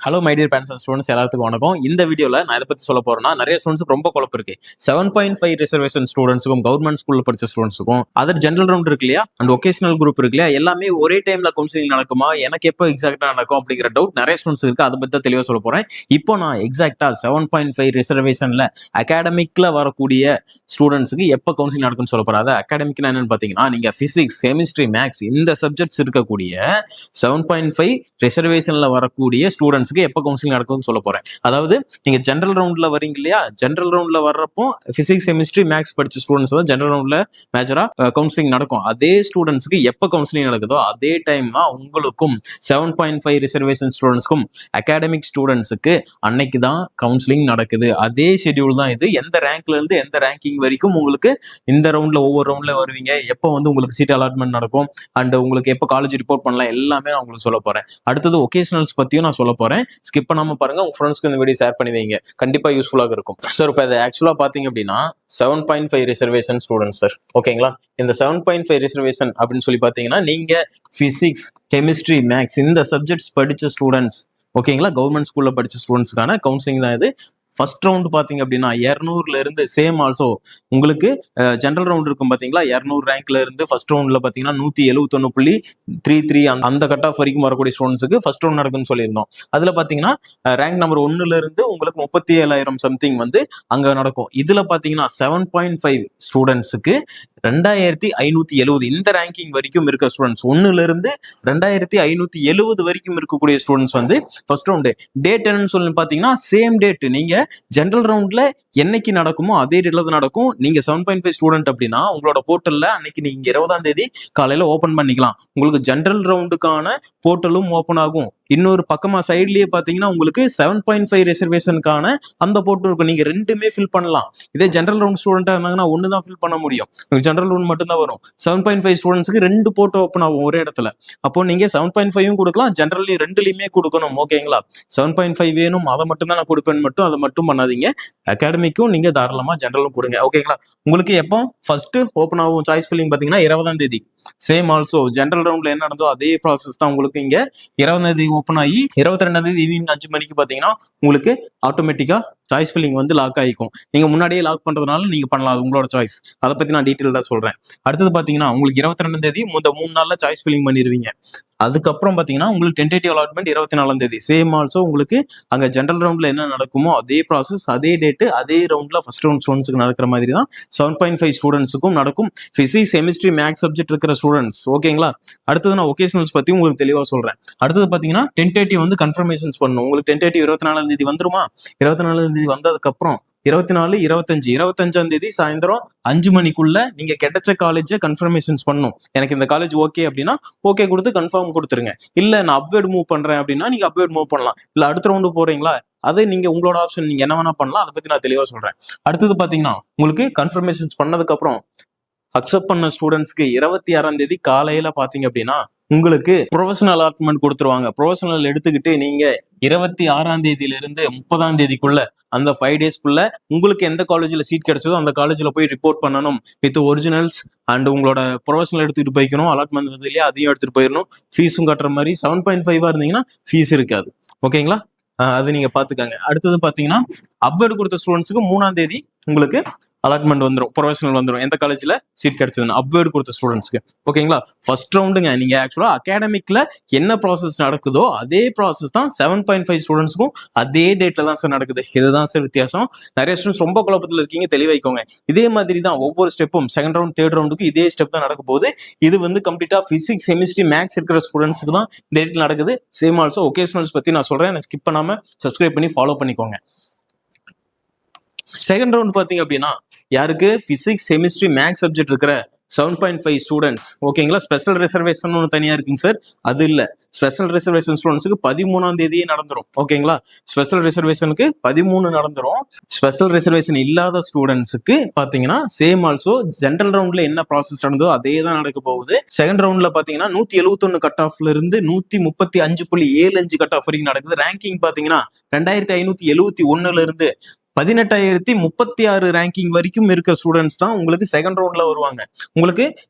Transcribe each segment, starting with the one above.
Hello my dear parents and students, எல்லாத்துக்கும் வணக்கம். இந்த வீடியோவில் நான் இதை பற்றி சொல்ல போறேன்னா, நிறைய ஸ்டூடெண்ட்ஸ்க்கு ரொம்ப குழப்பம் இருக்கு. 7.5 ரிசர்வேஷன் ஸ்டூடெண்ட்ஸுக்கும் கவர்மெண்ட் ஸ்கூல்ல படிச்ச ஸ்டூடெண்ட்ஸுக்கும் அதர் ஜென்ரல் ரவுண்ட் இருக்கு இல்லையா, அண்ட் ஒகேஷனல் குரூப் இருக்கு இல்லையா, எல்லாமே ஒரே டைம்ல கவுன்சிலிங் நடக்குமா, எனக்கு எப்போ எக்ஸாக்டா நடக்கும் அப்படிங்கிற டவுட் நிறைய ஸ்டூடெண்ட்ஸ் இருக்கு. அதை பத்தி தான் தெளிவாக சொல்ல போறேன். இப்போ நான் எக்ஸாக்டா 7.5 ரிசர்வேஷன்ல அகாடமிக்ல வரக்கூடிய ஸ்டூடெண்ட்ஸுக்கு எப்போ கவுன்சிலிங் நடக்கும்னு சொல்ல போறேன். அது அகாடமிக்னா என்னன்னு பாத்தீங்கன்னா, நீங்க பிசிக்ஸ், கெமிஸ்ட்ரி, மேக்ஸ் இந்த சப்ஜெக்ட்ஸ் இருக்கக்கூடிய 7.5 ரிசர்வேஷன்ல வரக்கூடிய ஸ்டூடெண்ட்ஸ்க்கு எப்போ கவுன்சிலிங் நடக்கும்னு சொல்ல போறேன். அதாவது நீங்க ஜென்ரல் ரவுண்ட்ல வரீங்க இல்லையா, ஜென்ரல் ரவுண்ட்ல வர்றப்போ பிசிக்ஸ், கெமிஸ்ட்ரி, மேக்ஸ் படிச்ச ஸ்டூடெண்ட்ஸ் தான் ஜென்ரல் ரவுண்ட்ல மேஜரா கவுன்சிலிங் நடக்கும். அதே ஸ்டூடெண்ட்ஸ்க்கு எப்போ கவுன்சிலிங் நடக்குதோ அதே டைம் தான் உங்களுக்கும் 7.5 ரிசர்வேஷன் ஸ்டூடெண்ட்ஸ்க்கும் அகாடமிக் ஸ்டூடெண்ட்ஸுக்கு அன்னைக்கு தான் கவுன்சிலிங் நடக்குது. அதே ஷெட்யூல் தான் இது. எந்த ரேங்க்ல இருந்து எந்த ரேங்கிங் வரைக்கும் உங்களுக்கு இந்த ரவுண்ட்ல ஒவ்வொரு ரவுண்ட்ல வருவீங்க, எப்போ வந்து உங்களுக்கு சீட் அலாட்மெண்ட் நடக்கும், அண்ட் உங்களுக்கு எப்போ காலேஜ் ரிப்போர்ட் பண்ணலாம், எல்லாமே நான் உங்களுக்கு சொல்ல போறேன். அடுத்தது ஒகேஷனல்ஸ் பத்தியும் நான் சொல்ல போறேன். ஸ்கிப் பண்ணாம பாருங்க, உங்க ஃப்ரெண்ட்ஸ்க்கு இந்த வீடியோ ஷேர் பண்ணி வைங்க, கண்டிப்பா யூஸ்ஃபுல்லாக இருக்கும் சார். இப்போ இது ஆக்சுவலா பாத்தீங்க அப்படின்னா 7.5 ரிசர்வேஷன் ஸ்டூடெண்ட்ஸ் சார், ஓகேங்களா. இந்த 7.5 ரிசர்வேஷன் அப்படின்னு சொல்லி பாத்தீங்கன்னா, நீங்க பிசிக்ஸ், கெமிஸ்ட்ரி, மேக்ஸ் இந்த சப்ஜெக்ட்ஸ் படிச்ச ஸ்டூடெண்ட்ஸ், ஓகேங்களா, கவர்மெண்ட் ஸ்கூல்ல படிச்ச ஸ்டூடெண்ட்ஸ்க்கான கவுன்சிலிங் தான் இது. ஃபர்ஸ்ட் ரவுண்ட் பாத்தீங்க அப்படின்னா 200ல இருந்து சேம் ஆல்சோ உங்களுக்கு ஜென்ரல் ரவுண்ட் இருக்கும் பாத்தீங்களா, 200 ரேங்க்ல இருந்து ஃபர்ஸ்ட் ரவுண்ட்ல பாத்தீங்கன்னா 171.33 அந்த கட் ஆஃப் வரைக்கும் வரக்கூடிய ஸ்டூடெண்ட்ஸுக்கு ஃபர்ஸ்ட் ரவுண்ட் நடக்குன்னு சொல்லியிருந்தோம். அதுல பாத்தீங்கன்னா ரேங்க் நம்பர் 1ல இருந்து உங்களுக்கு 37,000 சம்திங் வந்து அங்க நடக்கும். இதுல பாத்தீங்கன்னா 7.5 ஸ்டூடெண்ட்ஸுக்கு 2570 இந்த ரேங்கிங் வரைக்கும் இருக்க ஸ்டூடெண்ட்ஸ், 1ல இருந்து 2570 வரைக்கும் இருக்கக்கூடிய ஸ்டூடெண்ட்ஸ் வந்து ஃபர்ஸ்ட் ரவுண்டு. டேட் என்னன்னு சொல்லி பாத்தீங்கன்னா சேம் டேட். நீங்க ஜென்ரல் ரவுண்ட்ல என்னைக்கு நடக்குமோ அதே டேட்ல தான் நடக்கும். நீங்க 7.5 ஸ்டூடெண்ட் அப்படின்னா உங்களோட போர்ட்டல்ல அன்னைக்கு நீங்க 20ஆம் தேதி காலையில ஓபன் பண்ணிக்கலாம். உங்களுக்கு ஜென்ரல் ரவுண்டுக்கான போர்ட்டலும் ஓபன் ஆகும். இன்னொரு பக்கமா சைட்லயே பாத்தீங்கன்னா உங்களுக்கு 7.5 ரிசர்வேஷனுக்கான அந்த போர்ட்டல் இருக்கும். நீங்க ரெண்டுமே ஃபில் பண்ணலாம். இதே ஜென்ரல் ரவுண்ட் ஸ்டூடெண்டா இருந்தாங்கன்னா ஒன்னு தான் ஃபில் பண்ண முடியும், ஜென்ரல் ரவுண்ட் மட்டும் தான் வரும். 7.5 ஸ்டூடெண்ட்ஸ்க்கு ரெண்டு போர்ட் ஓப்பன் ஆகும் ஒரே இடத்துல. அப்போ நீங்க 7.5 கொடுக்கலாம், ஜென்ரலி ரெண்டுலயுமே கொடுக்கணும், ஓகேங்களா. 7.5 வேணும் அதை மட்டும் தான் நான் கொடுப்பேன்னு மட்டும் அதை மட்டும் பண்ணாதீங்க. அகாடமிக்கும் நீங்க தாராளமா ஜென்ரலும் கொடுங்க, ஓகேங்களா. உங்களுக்கு எப்போ ஃபர்ஸ்ட் ஓப்பன் ஆகும் சாய்ஸ் ஃபில்லிங் பாத்தீங்கன்னா 20ஆம் தேதி. சேம் ஆல்சோ ஜென்ரல் ரவுண்ட்ல என்ன நடந்தோ அதே ப்ராசஸ் தான் உங்களுக்கு இங்க 20ஆம் தேதி ஓப்பன் ஆகி 22ஆம் தேதி ஈவினிங் 5 மணிக்கு பாத்தீங்கன்னா உங்களுக்கு ஆட்டோமேட்டிக்கா சாய்ஸ் ஃபில்லிங் வந்து லாக் ஆகிக்கும். நீங்க முன்னாடியே லாக் பண்றதுனால நீங்க பண்ணலாம், அது உங்களோட சாய்ஸ். அதை பத்தி நான் டீட்டெயிலா சொல்றேன். அடுத்தது பாத்தீங்கன்னா உங்களுக்கு 22ஆம் தேதி இந்த 3 நாள்ல சாய்ஸ் ஃபில்லிங் பண்ணிடுவீங்க. அதுக்கப்புறம் பாத்தீங்கன்னா உங்களுக்கு டென்டேட்டிவ் அலாட்மெண்ட் 24ஆம் தேதி. சேம் ஆல்சோ உங்களுக்கு அங்க ஜென்ரல் ரவுண்ட்ல என்ன நடக்குமோ அதே ப்ராசஸ், அதே டேட், அதே ரவுண்ட்ல ஃபர்ஸ்ட் ரவுண்ட் ஸ்டூடெண்ட்ஸ்க்கு நடக்கிற மாதிரி தான் 7.5 ஸ்டூடெண்ட்ஸுக்கும் நடக்கும். பிசிக்ஸ், கெமிஸ்ட்ரி, மேக்ஸ் சப்ஜெக்ட் இருக்கிற ஸ்டூடெண்ட்ஸ், ஓகேங்களா. அடுத்தது நான் ஒகேஷனல்ஸ் பத்தி உங்களுக்கு தெளிவா சொல்றேன். அடுத்தது பாத்தீங்கன்னா டென்டேட்டிவ் வந்து கன்ஃபர்மேஷன்ஸ் பண்ணணும். உங்களுக்கு டென்டேட்டிவ் 24ஆம் தேதி வந்துருமா, 24ஆம் தேதி வந்ததுக்கு அப்புறம் 24, 25ஆம் தேதி சாயந்தரம் 5 மணிக்குள்ள நீங்க கிடைச்ச காலேஜை கன்ஃபர்மேஷன்ஸ் பண்ணணும். எனக்கு இந்த காலேஜ் ஓகே அப்படின்னா ஓகே கொடுத்து கன்ஃபார்ம் கொடுத்துருங்க. இல்ல நான் அப்வேர்ட் மூவ் பண்றேன் அப்படின்னா நீங்க அப்வேர்ட் மூவ் பண்ணலாம். இல்ல அடுத்த ரவுண்டு போறீங்களா, அது நீங்க உங்களோட ஆப்ஷன், நீங்க என்ன வேணா பண்ணலாம். அதை பத்தி நான் தெளிவா சொல்றேன். அடுத்தது பாத்தீங்கன்னா உங்களுக்கு கன்ஃபர்மேஷன்ஸ் பண்ணதுக்கு அப்புறம் அக்செப்ட் பண்ண ஸ்டூடெண்ட்ஸ்க்கு 26ஆம் தேதி காலையில பாத்தீங்க அப்படின்னா உங்களுக்கு ப்ரொஃபஷனல் அலாட்மெண்ட் கொடுத்துருவாங்க. ப்ரொஃபஷனல் எடுத்துக்கிட்டு நீங்க 26ஆம் தேதியில இருந்து 30ஆம் தேதிக்குள்ள அந்த 5 டேஸ்க்குள்ள உங்களுக்கு எந்த காலேஜ்ல சீட் கிடைச்சதோ அந்த காலேஜ்ல போய் ரிப்போர்ட் பண்ணணும் வித் ஒரிஜினல்ஸ் அண்ட் உங்களோட ப்ரொஃபஷனல் எடுத்துட்டு போய்க்கணும். அலாட்மெண்ட் வந்து இல்லையா, அதையும் எடுத்துட்டு போயிடணும். ஃபீஸும் கட்டுற மாதிரி. 7.5 இருந்தீங்கன்னா ஃபீஸ் இருக்காது, ஓகேங்களா. அது நீங்க பாத்துக்காங்க. அடுத்தது பாத்தீங்கன்னா அப்வேர்டு கொடுத்த ஸ்டூடெண்ட்ஸுக்கு 3ஆம் தேதி உங்களுக்கு அலாட்மெண்ட் வந்துடும், ப்ரொஃபஷனல் வந்துடும், எந்த காலேஜ்ல சீட் கிடைச்சதுன்னு அப்வேர்டு கொடுத்த ஸ்டூடெண்ட்ஸ்க்கு, ஓகேங்களா. ஃபர்ஸ்ட் ரவுண்டுங்க. நீங்க ஆக்சுவலா அகாடமிக்ல என்ன ப்ராசஸ் நடக்குதோ அதே ப்ராசஸ் தான் 7.5 ஸ்டூடெண்ட்ஸ்க்கும் அதே டேட்ல தான் சார் நடக்குது. இதுதான் சார் வித்தியாசம். நிறைய ஸ்டூடெண்ட்ஸ் ரொம்ப குழப்பத்தில் இருக்கீங்க, தெளிவாய்க்கோங்க. இதே மாதிரி தான் ஒவ்வொரு ஸ்டெப்பும் செகண்ட் ரவுண்ட், தேர்ட் ரவுண்டுக்கு இதே ஸ்டெப் தான் நடக்க போகுது. இது வந்து கம்ப்ளீட்டா பிசிக்ஸ், கெமிஸ்ட்ரி, மேக்ஸ் இருக்கிற ஸ்டூடெண்ட்ஸ்க்கு தான் இந்த டேட்ல நடக்குது. சேம் ஆல்சோ ஒகேஷனல்ஸ் பத்தி நான் சொல்றேன், ஸ்கிப் பண்ணாம சப்ஸ்கிரைப் பண்ணி ஃபாலோ பண்ணிக்கோங்க. செகண்ட் ரவுண்ட் பாத்தீங்க அப்படின்னா யாருக்கு பிசிக்ஸ், கெமிஸ்ட்ரி, மேக்ஸ் சப்ஜெக்ட் இருக்கிற 7.5 ஸ்டூடெண்ட்ஸ், ஓகேங்களா. ஸ்பெஷல் ரிசர்வேஷன் ஒன்று தனியா இருக்குங்க சார், அது இல்ல. ஸ்பெஷல் ரிசர்வேஷன் ஸ்டூடெண்ட்ஸுக்கு 13ஆம் தேதியே நடந்துரும், ஓகேங்களா. ஸ்பெஷல் ரிசர்வேஷனுக்கு 13 நடந்துரும். ஸ்பெஷல் ரிசர்வேஷன் இல்லாத ஸ்டூடெண்ட்ஸுக்கு பாத்தீங்கன்னா சேம் ஆல்சோ ஜென்ரல் ரவுண்ட்ல என்ன ப்ராசஸ் நடந்ததோ அதே தான் நடக்க போகுது. செகண்ட் ரவுண்ட்ல பாத்தீங்கன்னா 171 கட் ஆஃப்ல இருந்து 135.75 கட் ஆஃப் வரைக்கும் நடக்குது. ரேங்கிங் பாத்தீங்கன்னா 2571ல இருந்து 18,036 ரேங்கிங் வரைக்கும் இருக்க ஸ்டூடெண்ட்ஸ் தான் உங்களுக்கு செகண்ட் ரவுண்ட்ல வருவாங்க. உங்களுக்கு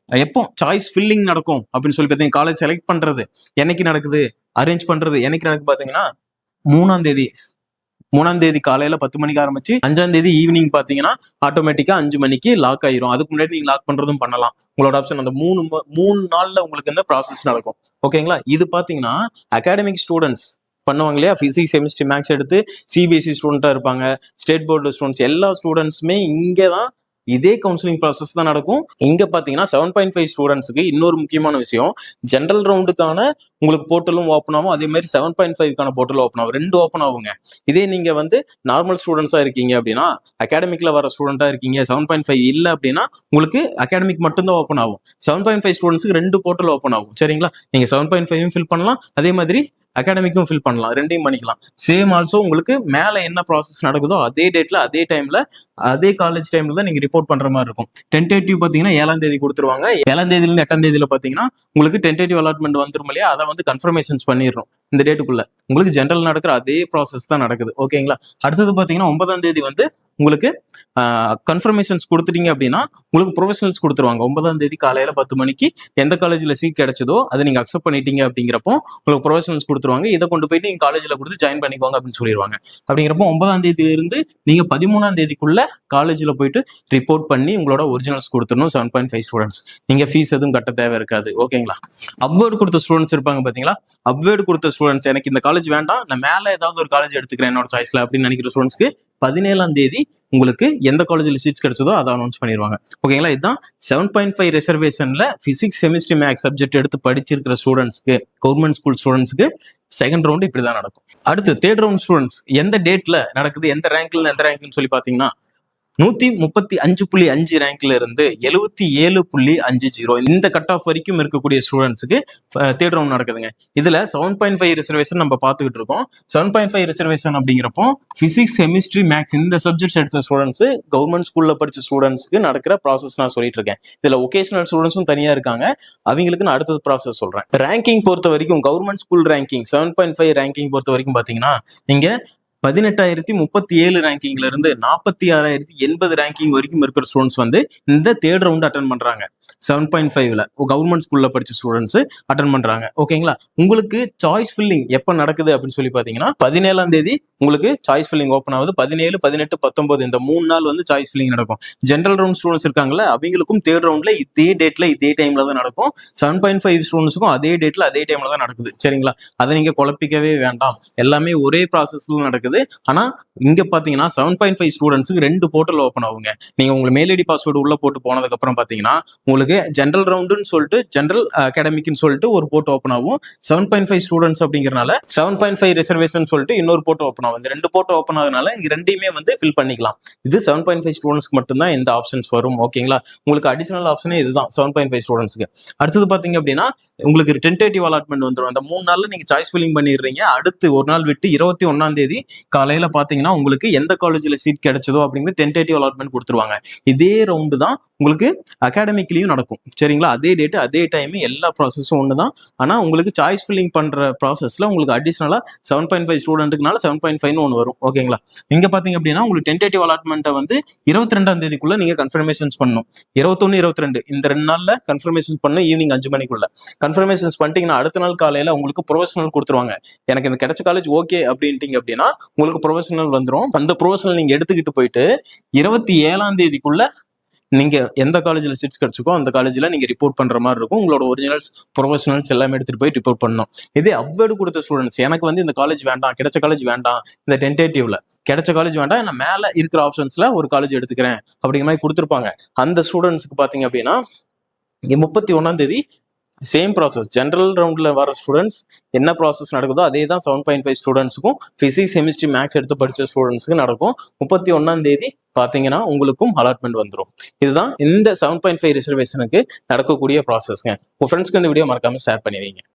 எப்போ சாய்ஸ் ஃபில்லிங் நடக்கும் அப்படின்னு சொல்லி பார்த்தீங்கன்னா, காலேஜ் செலக்ட் பண்றது என்னைக்கு நடக்குது, அரேஞ்ச் பண்றது என்னைக்கு நடக்குது பாத்தீங்கன்னா 3ஆம் தேதி காலையில 10 மணிக்கு ஆரம்பிச்சு 5ஆம் தேதி ஈவினிங் பாத்தீங்கன்னா ஆட்டோமேட்டிக்கா 5 மணிக்கு லாக் ஆயிரும். அதுக்கு முன்னாடி நீங்க லாக் பண்றதும் பண்ணலாம். உங்களோட ஆப்ஷன். அந்த 3 நாள்ல உங்களுக்கு இந்த ப்ராசஸ் நடக்கும். ஓகேங்களா? இது பாத்தீங்கன்னா அகாடமிக் ஸ்டூடெண்ட்ஸ் பண்ணுவாங்க இல்லையா, பிசிக்ஸ் கெமிஸ்ட்ரி மேக்ஸ் எடுத்து சிபிஎஸ்சி ஸ்டூடெண்டா இருப்பாங்க, ஸ்டேட் போர்டு ஸ்டூடெண்ட்ஸ், எல்லா ஸ்டூடெண்ட்ஸுமே இங்கதான் இதே கவுன்சிலிங் ப்ராசஸ் தான் நடக்கும். இங்க பாத்தீங்கன்னா 7.5 ஸ்டூடெண்ட்ஸுக்கு இன்னொரு முக்கியமான விஷயம், ஜென்ரல் ரவுண்டுக்கான உங்களுக்கு போர்ட்டலும் ஓப்பன் ஆகும், அதே மாதிரி 7.5க்கான போர்ட்டலும் ஓப்பன் ஆகும். 2 ஓப்பன் ஆகுங்க. இதே நீங்க வந்து நார்மல் ஸ்டூடெண்ட்ஸா இருக்கீங்க அப்படின்னா, அகாடமிக்ல வர ஸ்டூடெண்டா இருக்கீங்க, 7.5 இல்ல அப்படின்னா உங்களுக்கு அகாடமிக் மட்டும்தான் ஓப்பன் ஆகும். 7.5 ஸ்டூடெண்ட்ஸுக்கு 2 போர்ட்டல் ஓப்பன் ஆகும். சரிங்களா? நீங்க 7.5 ஃபில் பண்ணலாம், அதே மாதிரி அகாடமிக்கும் ஃபில் பண்ணலாம், ரெண்டையும் பண்ணிக்கலாம். சேம் ஆல்சோ உங்களுக்கு மேல என்ன ப்ராசஸ் நடக்குதோ அதே டேட்ல அதே டைம்ல அதே காலேஜ் டைம்ல தான் நீங்க ரிப்போர்ட் பண்ற மாதிரி இருக்கும். டென்டேட்டிவ் பாத்தீங்கன்னா 7ஆம் தேதி கொடுத்துருவாங்க. 7ஆம் தேதியில இருந்து 8ஆம் தேதியில பாத்தீங்கன்னா உங்களுக்கு டென்டேட்டிவ் அலாட்மெண்ட் வந்துரும் இல்லையா, அதை வந்து கன்ஃபர்மேஷன்ஸ் பண்ணிடுறோம் இந்த டேட்டுக்குள்ள. உங்களுக்கு ஜென்ரல் நடக்கிற அதே ப்ராசஸ் தான் நடக்குது. ஓகேங்களா? அடுத்தது பாத்தீங்கன்னா 9ஆம் தேதி வந்து உங்களுக்கு கன்ஃபர்மேஷன்ஸ் கொடுத்துட்டீங்க அப்படின்னா உங்களுக்கு ப்ரொஃபஷனல்ஸ் கொடுத்துருவாங்க. 9ஆம் தேதி காலையில 10 மணிக்கு எந்த காலேஜ்ல சீட் கிடைச்சதோ அதை நீங்க அக்செப்ட் பண்ணிட்டீங்க அப்படிங்கிறப்போ உங்களுக்கு ப்ரொஃபஷனல்ஸ் கொடுத்துருவாங்க. இதை கொண்டு போயிட்டு நீங்க காலேஜ்ல கொடுத்து ஜாயின் பண்ணிக்கோங்க அப்படின்னு சொல்லிடுவாங்க. அப்படிங்கிறப்போ 9ஆம் தேதியில இருந்து நீங்க 13ஆம் தேதிக்குள்ள காலேஜ்ல போயிட்டு ரிப்போர்ட் பண்ணி உங்களோட ஒரிஜினல்ஸ் கொடுத்துடணும். 7.5 ஸ்டூடெண்ட்ஸ் நீங்க ஃபீஸ் எதுவும் கட்ட தேவை இருக்காது. ஓகேங்களா? அப்வேர்டு கொடுத்த ஸ்டூடெண்ட்ஸ் இருப்பாங்க பாத்தீங்களா, அப்வேர்டு கொடுத்த ஸ்டூடெண்ட்ஸ் எனக்கு இந்த காலேஜ் வேண்டாம், நான் மேல ஏதாவது ஒரு காலேஜ் எடுத்துக்கிறேன் என்னோட சாய்ஸ்ல அப்படின்னு நினைக்கிற ஸ்டூடெண்ட்ஸ்க்கு 17ஆம் தேதி உங்களுக்கு எந்த காலேஜ்ல சீட்ஸ் கிடைச்சதோ அதை அனௌன்ஸ் பண்ணிடுவாங்க. ஓகேங்களா? இதுதான் 7.5 ரிசர்வேஷன்ல பிசிக்ஸ் கெமிஸ்ட்ரி மேக்ஸ் சப்ஜெக்ட் எடுத்து படிச்சிருக்கிற ஸ்டூடெண்ட்ஸ்க்கு, கவர்மெண்ட் ஸ்கூல் ஸ்டூடெண்ட்ஸ்க்கு செகண்ட் ரவுண்ட் இப்படிதான் நடக்கும். அடுத்து தேர்ட் ரவுண்ட் ஸ்டூடெண்ட்ஸ் எந்த டேட்ல நடக்குது, எந்த ரேங்க்னு சொல்லி பாத்தீங்கன்னா 135.5 ரேங்க்ல இருந்து 77.50 இந்த கட் ஆஃப் வரைக்கும் இருக்கக்கூடிய ஸ்டூடெண்ட்ஸுக்கு தேர்ட் ரவுண்ட் நடக்குதுங்க. இதுல 7.5 ரிசர்வேஷன் நம்ம பார்த்துக்கிட்டு இருக்கோம். 7.5 ரிசர்வேஷன் அப்படிங்கிறப்போ பிசிக்ஸ் கெமிஸ்ட்ரி மேக்ஸ் இந்த சப்ஜெக்ட்ஸ் எடுத்த ஸ்டூடெண்ட்ஸ் கவர்மெண்ட் ஸ்கூல்ல படிச்ச ஸ்டூடெண்ட்ஸ்க்கு நடக்கிற ப்ராசஸ் நான் சொல்லிட்டு இருக்கேன். இதுல ஒகேஷனல் ஸ்டூடெண்ட்ஸும் தனியா இருக்காங்க, அவங்களுக்கு நான் அடுத்தது ப்ராசஸ் சொல்றேன். ரேங்கிங் பொறுத்த வரைக்கும் கவர்மெண்ட் ஸ்கூல் ரேங்கிங் 7.5 ரேங்கிங் பொறுத்த வரைக்கும் பாத்தீங்கன்னா இங்க 18,037 ரேங்கிங்ல இருந்து 46,080 ரேங்கிங் வரைக்கும் இருக்கிற ஸ்டூடெண்ட்ஸ் வந்து இந்த தேர்ட் ரவுண்ட் அட்டன் பண்றாங்க. 7.5ல கவர்மெண்ட் ஸ்கூல்ல படிச்ச ஸ்டூடெண்ட்ஸ் அட்டன் பண்றாங்க. ஓகேங்களா? உங்களுக்கு சாய்ஸ் ஃபில்லிங் எப்ப நடக்குது அப்படின்னு சொல்லி பாத்தீங்கன்னா 17ஆம் தேதி உங்களுக்கு சாய்ஸ் ஃபில்லிங் ஓப்பன் ஆகுது. 17, 18, 19 இந்த 3 நாள் வந்து சாய்ஸ் ஃபில்லிங் நடக்கும். ஜென்ரல் ரவுண்ட் ஸ்டூடெண்ட்ஸ் இருக்காங்கல்ல, அவங்களுக்கும் தேர்ட் ரவுண்ட்ல இதே டேட்ல இதே டைம்ல தான் நடக்கும். 7.5 ஸ்டூடெண்ட்ஸுக்கும் அதே டேட்ல அதே டைம்ல தான் நடக்குது. சரிங்களா? அதை நீங்க குழப்பிக்கவே வேண்டாம், எல்லாமே ஒரே ப்ராசஸ்ல நடக்குது. ஆனா இங்க பாத்தீங்கன்னா 7.5 ஸ்டூடெண்ட்ஸ்க்கு 2 போர்ட்டல் ஓப்பன் ஆகுங்க. நீங்க உங்க மெயில் ஐடி பாஸ்வேர்டு உள்ள போட்டு போனதுக்கு அப்புறம் பாத்தீங்கன்னா உங்களுக்கு ஜென்ரல் ரவுண்டுன்னு சொல்லிட்டு ஜென்ரல் அகாடமிக்னு சொல்லிட்டு ஒரு போர்ட் ஓப்பன் ஆகும். 7.5 ஸ்டூடெண்ட்ஸ் அப்படிங்கறனால 7.5 ரிசர்வேஷன் சொல்லிட்டு இன்னொரு போர்ட் ஓப்பன் ஆகும். இந்த 2 போர்ட் ஓப்பன் ஆகுறதுனால இங்க ரெண்டையுமே வந்து ஃபில் பண்ணிக்கலாம். இது 7.5 ஸ்டூடெண்ட்ஸ்க்கு மட்டும்தான் இந்த ஆப்ஷன்ஸ் வரும். ஓகேங்களா? உங்களுக்கு அடிஷனல் ஆப்ஷனே இதுதான் 7.5 ஸ்டூடெண்ட்ஸ்க்கு. அடுத்தது பாத்தீங்க அப்படின்னா உங்களுக்கு டென்டேட்டிவ் அலாட்மெண்ட் வந்துடும். அந்த 3 நாள்ல நீங்க சாய்ஸ் ஃபில்லிங் பண்ணிடுறீங்க. அடுத்து ஒரு நாள் விட்டு 21ஆம் தேதி காலையில பாத்தீங்கன்னா உங்களுக்கு எந்த காலேஜ்ல சீட் கிடைச்சதோ அப்படிங்கிற டென்டேட்டிவ் அலாட்மெண்ட் கொடுத்துருவாங்க. இதே ரவுண்டு தான் உங்களுக்கு அகாடமிக்லயும் நடக்கும். சரிங்களா? அதே டேட் அதே டைம் எல்லா ப்ராசஸும் ஒண்ணுதான். ஆனா உங்களுக்கு சாய்ஸ் ஃபில்லிங் பண்ற ப்ராசஸ்ல உங்களுக்கு அடிஷனலா 7.5 ஸ்டூடெண்ட்டுக்குனால 7.5 ஒன்று வரும். ஓகேங்களா? இங்க பாத்தீங்க அப்படின்னா உங்களுக்கு டென்டேட்டிவ் அலாட்மெண்ட்டை வந்து 22ஆம் தேதிக்குள்ள நீங்க கன்ஃபர்மேஷன்ஸ் பண்ணணும். 21, 22 இந்த 2 நாள்ல கன்ஃபர்மேஷன் பண்ணணும். ஈவினிங் 5 மணிக்குள்ள கன்ஃபர்மேஷன்ஸ் பண்ணிட்டீங்கன்னா அடுத்த நாள் காலையில உங்களுக்கு ப்ரொஃபஷனல் கொடுத்துருவாங்க. எனக்கு இந்த கிடைச்ச காலேஜ் ஓகே அப்படின்ட்டீங்க அப்படின்னா உங்களுக்கு ப்ரொஃபஷனல் வந்துடும். அந்த ப்ரொஃபஷனல் நீங்க எடுத்துக்கிட்டு போயிட்டு 27ஆம் தேதிக்குள்ள நீங்க எந்த காலேஜ்ல சீட்ஸ் கிடைச்சிக்கோ அந்த காலேஜ்ல நீங்க ரிப்போர்ட் பண்ற மாதிரி இருக்கும். உங்களோட ஒரிஜினல்ஸ் ப்ரொஃபஷனல்ஸ் எல்லாமே எடுத்துட்டு போய் ரிப்போர்ட் பண்ணணும். இதே அப்வேர்டு கொடுத்த ஸ்டூடெண்ட்ஸ் எனக்கு வந்து இந்த காலேஜ் வேண்டாம், கிடைச்ச காலேஜ் வேண்டாம், இந்த டென்டேட்டிவ்ல கிடைச்ச காலேஜ் வேண்டாம், நான் மேல இருக்கிற ஆப்ஷன்ஸ்ல ஒரு காலேஜ் எடுத்துக்கிறேன் அப்படிங்கிற மாதிரி கொடுத்துருப்பாங்க. அந்த ஸ்டூடெண்ட்ஸ்க்கு பாத்தீங்க அப்படின்னா 31ஆம் தேதி சேம் ப்ராசஸ். ஜென்ரல் ரவுண்ட்ல வர ஸ்டூடெண்ட்ஸ் என்ன ப்ராசஸ் நடக்குதோ அதே தான் 7.5 ஸ்டூடெண்ட்ஸுக்கும் பிசிக்ஸ் கெமிஸ்ட்ரி மேக்ஸ் எடுத்து படிச்ச ஸ்டூடெண்ட்ஸ்க்கு நடக்கும். 31ஆம் தேதி பாத்தீங்கன்னா உங்களுக்கும் அலாட்மெண்ட் வந்துடும். இதுதான் இந்த 7.5 ரிசர்வேஷனுக்கு நடக்கக்கூடிய ப்ராசஸ்ங்க. உங்க ஃப்ரெண்ட்ஸ்க்கு இந்த வீடியோ மறக்காம ஷேர் பண்ணிடுவீங்க.